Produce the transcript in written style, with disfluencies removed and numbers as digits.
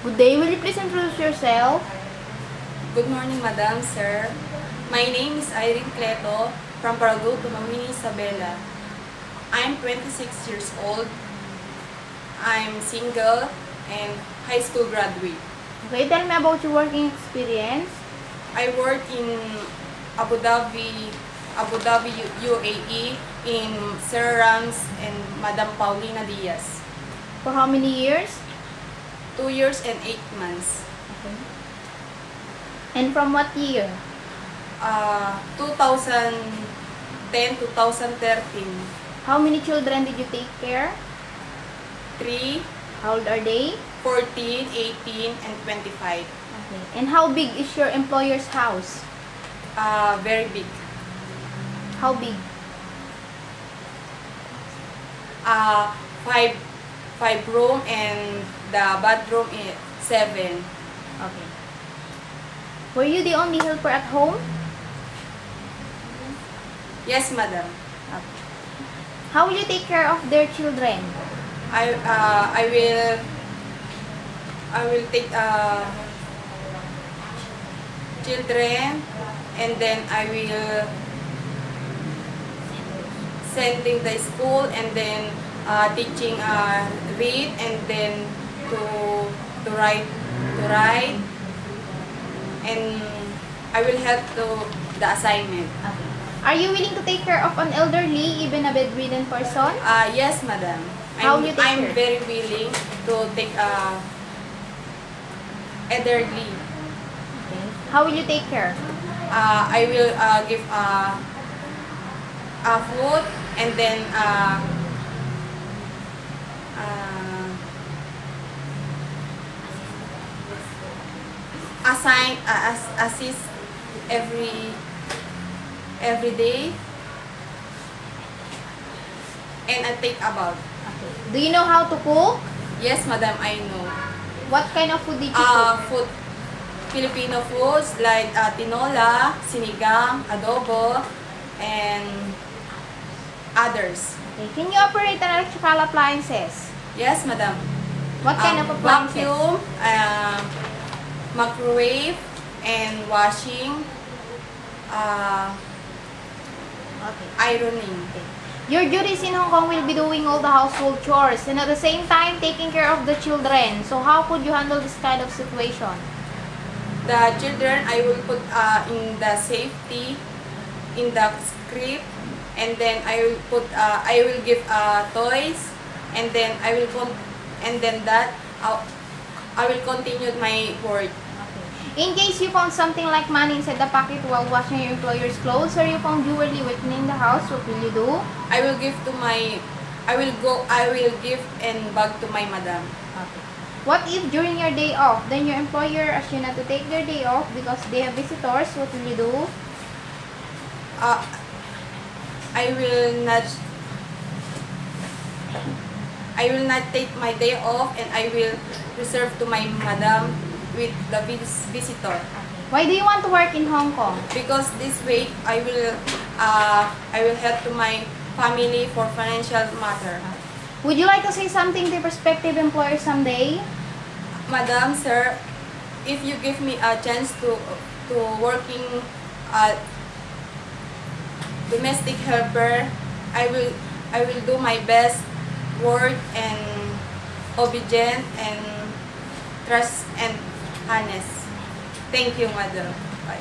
Good day. Will you please introduce yourself? Good morning, Madam, Sir. My name is Irene Cleto from Paraguay, Tumamini, Isabela. I'm 26 years old. I'm single and high school graduate. Okay, tell me about your working experience. I work in Abu Dhabi, UAE, in Sir Rams and Madam Paulina Diaz. For how many years? 2 years and 8 months. Okay. And from what year? 2010, 2013. How many children did you take care? 3, How old are they? 14, 18, and 25. Okay. And how big is your employer's house? Very big. How big? 5 room and the bathroom is 7. Okay. Were you the only helper at home? Yes, madam. Okay. How will you take care of their children? I will take children, and then I will sending the school, and then teaching read, and then to write, and I will help to the assignment. Okay. Are you willing to take care of an elderly, even a bedridden person? Yes, madam. How will you take I'm care? very willing to take elderly. Okay. How will you take care? I will give food, and then assist every day, and I take about. Okay. Do you know how to cook? Yes, madam, I know. What kind of food did you cook? Food, Filipino foods like tinola, sinigang, adobo, and others. Okay. Can you operate an electrical appliances? Yes, madam. What kind of appliances? Vacuum, microwave, and washing, Okay. ironing. Your duties in Hong Kong will be doing all the household chores and at the same time taking care of the children. So how could you handle this kind of situation? The children, I will put in the safety, in the script, and then I will give toys, and then I will continue my work. In case you found something like money inside the pocket while washing your employer's clothes, or you found jewelry written in the house, what will you do? I will give and bag to my madam. Okay. What if during your day off, then your employer asks you not to take your day off because they have visitors, what will you do? I will not take my day off, and I will reserve to my madam with the visitor. Why do you want to work in Hong Kong? Because this way I will help to my family for financial matter. Would you like to say something to prospective employers someday? Madam, sir, if you give me a chance to working domestic helper, I will do my best work and obedient and trust and honest. Thank you, madam. Bye.